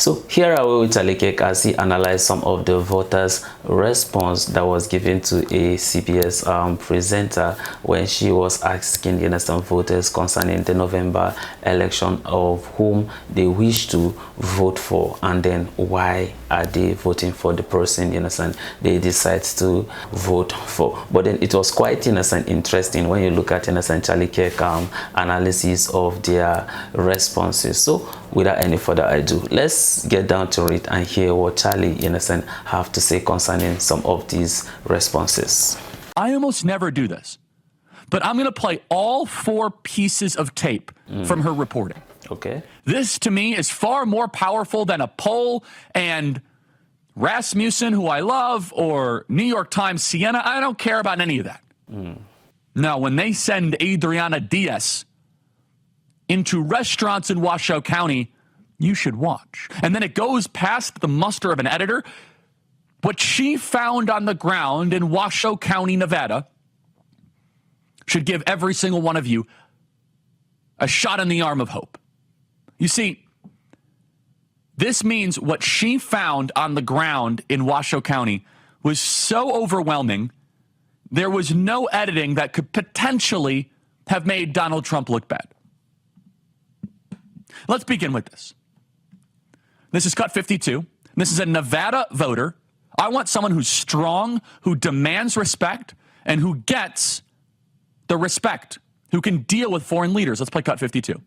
So here are we with Alikek as he analyzed some of the voters' response that was given to a CBS presenter when she was asking some voters concerning the November election of whom they wish to vote for, and then why are they voting for the person they decide to vote for. But then it was quite interesting when you look at Charlie Kirk analysis of their responses. So without any further ado, let's get down to it and hear what Charlie have to say concerning some of these responses. I almost never do this, but I'm going to play all 4 pieces of tape from her reporting. Okay. This, to me, is far more powerful than a poll and Rasmussen, who I love, or New York Times Sienna. I don't care about any of that. Now, when they send Adriana Diaz into restaurants in Washoe County, you should watch. And then it goes past the muster of an editor. What she found on the ground in Washoe County, Nevada, should give every single one of you a shot in the arm of hope. You see, this means what she found on the ground in Washoe County was so overwhelming, there was no editing that could potentially have made Donald Trump look bad. Let's begin with this. This is cut 52. This is a Nevada voter. I want someone who's strong, who demands respect, and who gets the respect, who can deal with foreign leaders. Let's play cut 52.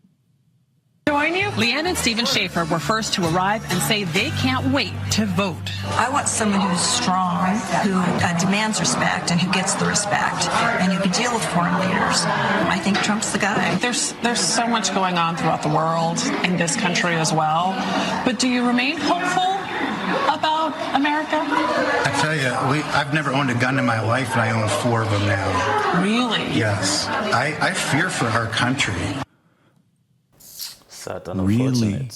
Join you? Leanne and Stephen Schaefer were first to arrive and say they can't wait to vote. I want someone who's strong, who demands respect and who gets the respect, and who can deal with foreign leaders. I think Trump's the guy. There's so much going on throughout the world, in this country as well. But do you remain hopeful about America? I tell you, I've never owned a gun in my life, and I own 4 of them now. Really? Yes. I fear for our country. Really?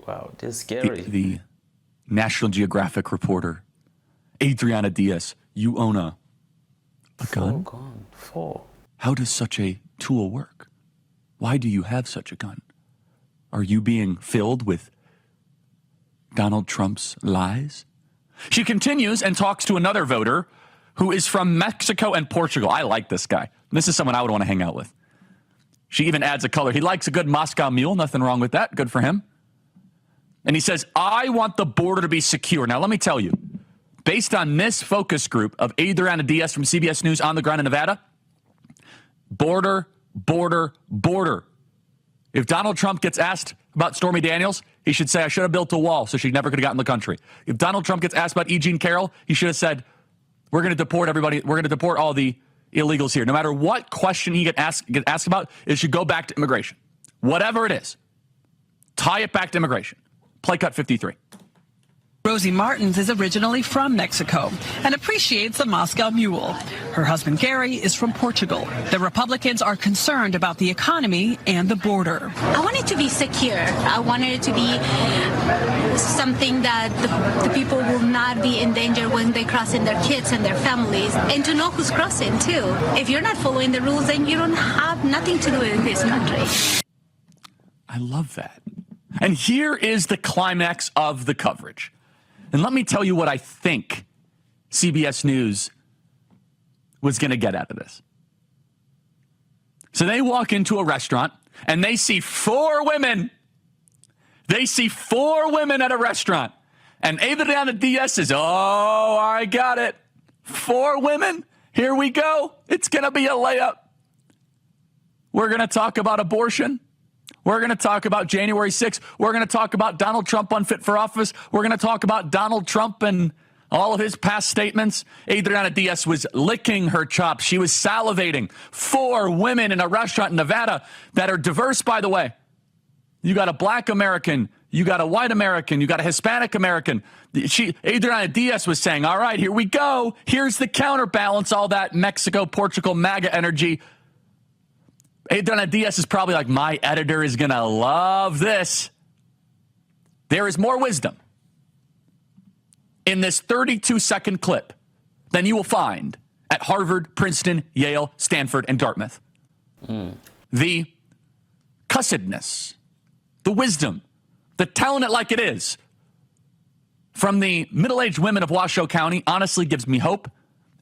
Wow, this is scary. The National Geographic reporter, Adriana Diaz, you own a gun? 4. How does such a tool work? Why do you have such a gun? Are you being filled with Donald Trump's lies? She continues and talks to another voter who is from Mexico and Portugal. I like this guy. This is someone I would want to hang out with. She even adds a color. He likes a good Moscow Mule. Nothing wrong with that. Good for him. And he says, I want the border to be secure. Now, let me tell you, based on this focus group of Adriana Diaz from CBS News on the ground in Nevada, border, border, border. If Donald Trump gets asked about Stormy Daniels, he should say, I should have built a wall so she never could have gotten in the country. If Donald Trump gets asked about E. Jean Carroll, he should have said, we're going to deport everybody. We're going to deport all the illegals here. No matter what question he get asked about, it should go back to immigration. Whatever it is, tie it back to immigration. Play cut 53. Rosie Martins is originally from Mexico and appreciates the Moscow Mule. Her husband, Gary, is from Portugal. The Republicans are concerned about the economy and the border. I want it to be secure. I want it to be something that the people will not be in danger when they cross in their kids and their families, and to know who's crossing, too. If you're not following the rules, then you don't have nothing to do in this country. I love that. And here is the climax of the coverage. And let me tell you what I think CBS News was going to get out of this. So they walk into a restaurant and they see 4 women. They see 4 women at a restaurant. And Adriana Diaz says, oh, I got it. 4 women. Here we go. It's going to be a layup. We're going to talk about abortion. We're going to talk about January 6th. We're going to talk about Donald Trump unfit for office. We're going to talk about Donald Trump and all of his past statements. Adriana Diaz was licking her chops. She was salivating. 4 women in a restaurant in Nevada that are diverse, by the way. You got a black American. You got a white American. You got a Hispanic American. Adriana Diaz was saying, all right, here we go. Here's the counterbalance, all that Mexico, Portugal, MAGA energy. Adriana Diaz is probably like, my editor is going to love this. There is more wisdom in this 32-second clip than you will find at Harvard, Princeton, Yale, Stanford, and Dartmouth. The cussedness, the wisdom, the telling it like it is from the middle-aged women of Washoe County honestly gives me hope,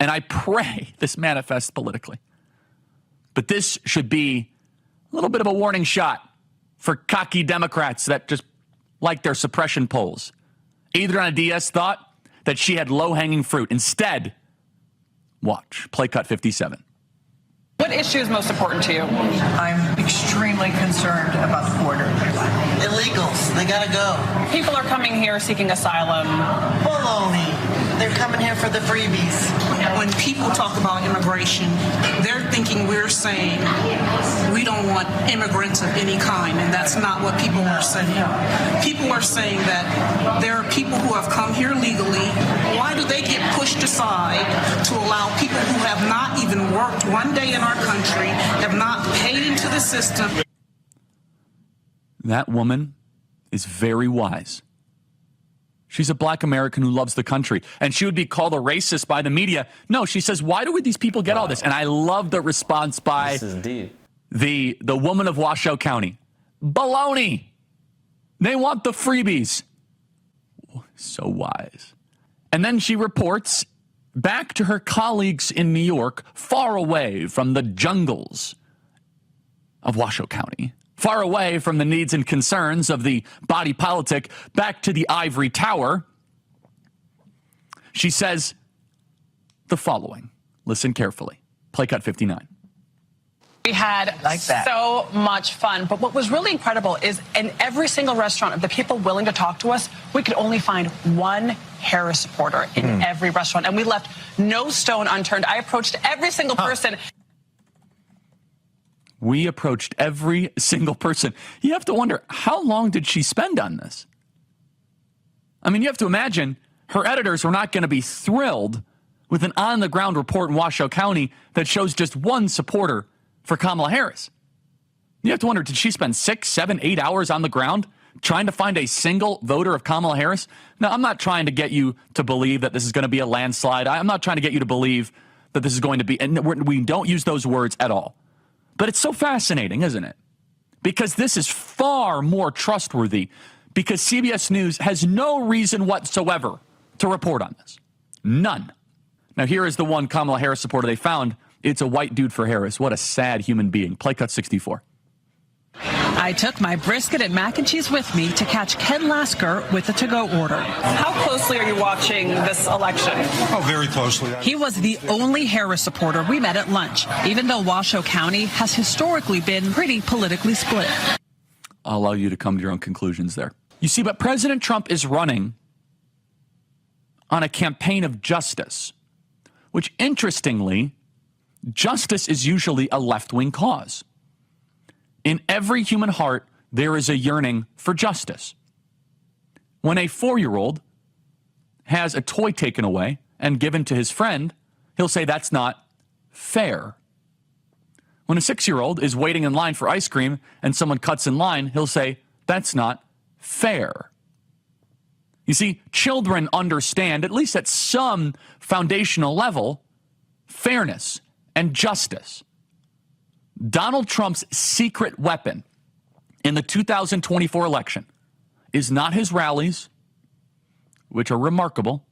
and I pray this manifests politically. But this should be a little bit of a warning shot for cocky Democrats that just like their suppression polls. Adriana Diaz thought that she had low-hanging fruit. Instead, watch, play cut 57. What issue is most important to you? I'm extremely concerned about the border. Illegals, they gotta go. People are coming here seeking asylum. Baloney. They're coming here for the freebies. When people talk about immigration, they're thinking we're saying we don't want immigrants of any kind, and that's not what people are saying. People are saying that there are people who have come here legally. Why do they get pushed aside to allow people who have not even worked one day in our country, have not paid into the system? That woman is very wise. She's a black American who loves the country, and she would be called a racist by the media. No, she says, why do these people get all this? And I love the response by the woman of Washoe County. Baloney. They want the freebies. So wise. And then she reports back to her colleagues in New York, far away from the jungles of Washoe County, far away from the needs and concerns of the body politic, back to the ivory tower. She says the following. Listen carefully. Play cut 59. We had so much fun. But what was really incredible is in every single restaurant of the people willing to talk to us, we could only find one Harris supporter in every restaurant. And we left no stone unturned. I approached every single person. We approached every single person. You have to wonder, how long did she spend on this? I mean, you have to imagine her editors were not going to be thrilled with an on-the-ground report in Washoe County that shows just one supporter for Kamala Harris. You have to wonder, did she spend 6, 7, 8 hours on the ground trying to find a single voter of Kamala Harris? Now, I'm not trying to get you to believe that this is going to be a landslide. I'm not trying to get you to believe that this is going to be, and we don't use those words at all. But it's so fascinating, isn't it? Because this is far more trustworthy, because CBS News has no reason whatsoever to report on this. None. Now, here is the one Kamala Harris supporter they found. It's a white dude for Harris. What a sad human being. Play cut 64. I took my brisket and mac and cheese with me to catch Ken Lasker with the to-go order. How closely are you watching this election? Oh, very closely. He was the only Harris supporter we met at lunch, even though Washoe County has historically been pretty politically split. I'll allow you to come to your own conclusions there. You see, but President Trump is running on a campaign of justice, which, interestingly, justice is usually a left-wing cause. In every human heart, there is a yearning for justice. When a 4-year-old has a toy taken away and given to his friend, he'll say that's not fair. When a 6-year-old is waiting in line for ice cream and someone cuts in line, he'll say that's not fair. You see, children understand, at least at some foundational level, fairness and justice. Donald Trump's secret weapon in the 2024 election is not his rallies, which are remarkable.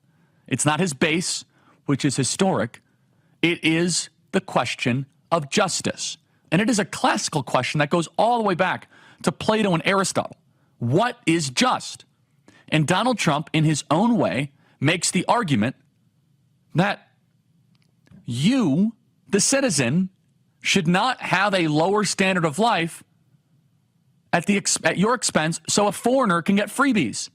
It's not his base, which is historic. It is the question of justice. And it is a classical question that goes all the way back to Plato and Aristotle. What is just? And Donald Trump, in his own way, makes the argument that you, the citizen, should not have a lower standard of life at your expense so a foreigner can get freebies.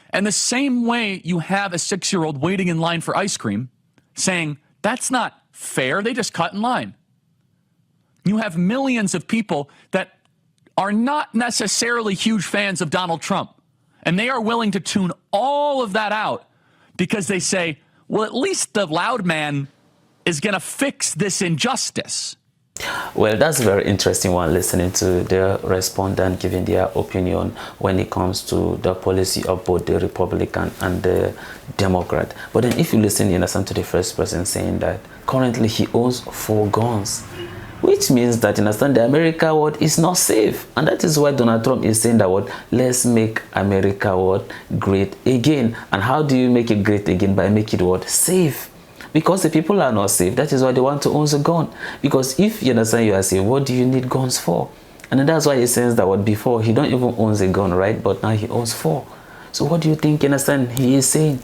And the same way you have a 6-year-old waiting in line for ice cream saying, that's not fair, they just cut in line. You have millions of people that are not necessarily huge fans of Donald Trump, and they are willing to tune all of that out because they say, well, at least the loud man is going to fix this injustice. Well, that's a very interesting one, listening to the respondent giving their opinion when it comes to the policy of both the Republican and the Democrat. But then if you listen to the first person saying that currently he owns 4 guns, which means that, you understand, the America what is not safe. And that is why Donald Trump is saying that what, let's make America what, great again. And how do you make it great again? By making it what, safe. Because the people are not safe. That is why they want to own a gun. Because if you understand you are safe, what do you need guns for? And then that's why he says that what, before he don't even owns a gun, right? But now he owns 4. So what do you think, you understand, he is saying?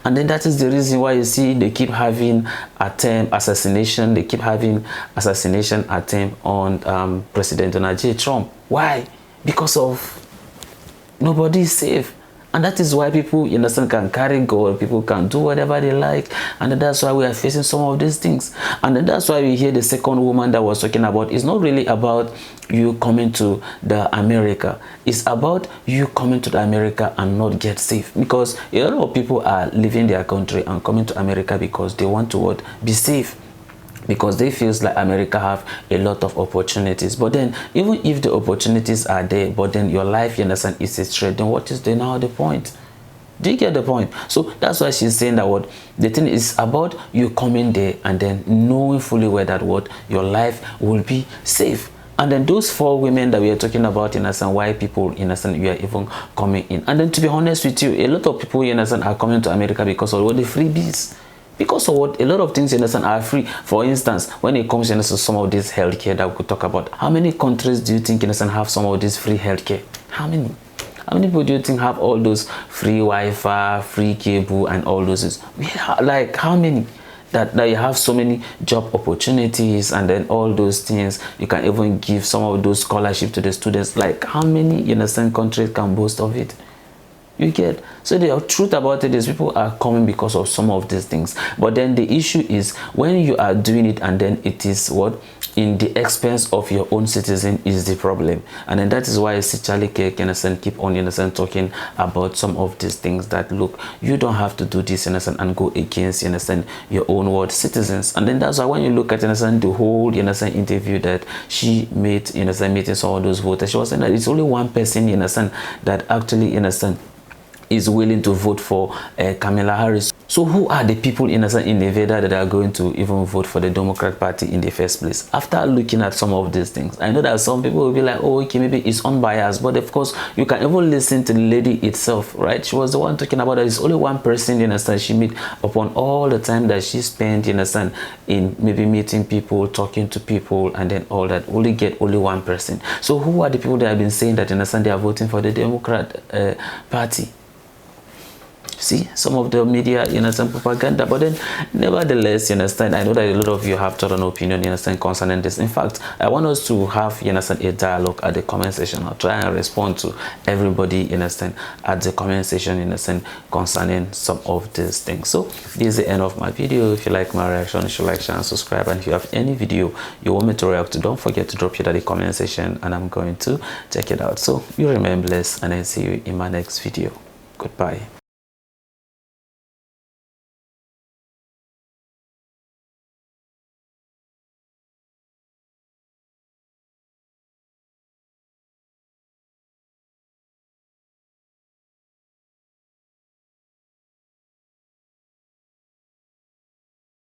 And then that is the reason why you see they keep having attempt assassination. They keep having assassination attempt on President Donald J. Trump. Why? Because of nobody is safe. And that is why people, you understand, can carry gold, people can do whatever they like. And then that's why we are facing some of these things. And then that's why we hear the second woman that was talking about, it's not really about you coming to the America. It's about you coming to the America and not get safe. Because a lot of people are leaving their country and coming to America because they want to what, be safe. Because they feels like America have a lot of opportunities. But then even if the opportunities are there, but then your life, you understand, is a threat, then what is now the point? Do you get the point? So that's why she's saying that what the thing is about you coming there and then knowing fully well that what your life will be safe. And then those 4 women that we are talking about, you understand, why people, you understand, you are even coming in. And then to be honest with you, a lot of people, you understand, are coming to America because of what, the freebies. Because of what, a lot of things, you understand, are free. For instance, when it comes, you understand, some of this healthcare that we could talk about, how many countries do you think, you understand, have some of this free healthcare? How many? How many people do you think have all those free Wi-Fi, free cable, and all those? Like how many? That you have so many job opportunities and then all those things. You can even give some of those scholarships to the students. Like how many, you understand, countries can boast of it? You get? So the truth about it is people are coming because of some of these things. But then the issue is when you are doing it and then it is what, in the expense of your own citizen is the problem. And then that is why I see Charlie Kirk, you understand, keep on, you understand, talking about some of these things that, look, you don't have to do this, you understand, and go against, you understand, your own world citizens. And then that's why when you look at, you understand, the whole, you understand, interview that she made, you understand, meeting some of those voters, she was saying that it's only one person, you understand, that actually, you understand, is willing to vote for Kamala Harris. So who are the people in Nevada that are going to even vote for the Democrat Party in the first place? After looking at some of these things, I know that some people will be like, oh, okay, maybe it's unbiased. But of course, you can even listen to the lady itself, right? She was the one talking about that it's only one person, you understand, she meet upon all the time that she spent, you understand, in maybe meeting people, talking to people, and then all that, only one person. So who are the people that have been saying that, you understand, they are voting for the Democrat Party? See, some of the media, you understand, propaganda. But then nevertheless, you understand, I know that a lot of you have thought an opinion, you understand, concerning this. In fact, I want us to have, you understand, a dialogue at the comment section. I'll try and respond to everybody, you understand, at the comment section, you understand, concerning some of these things. So this is the end of my video. If you like my reaction, you should like, share, and subscribe. And if you have any video you want me to react to, don't forget to drop it at the comment section and I'm going to check it out. So you remain blessed and I see you in my next video. Goodbye.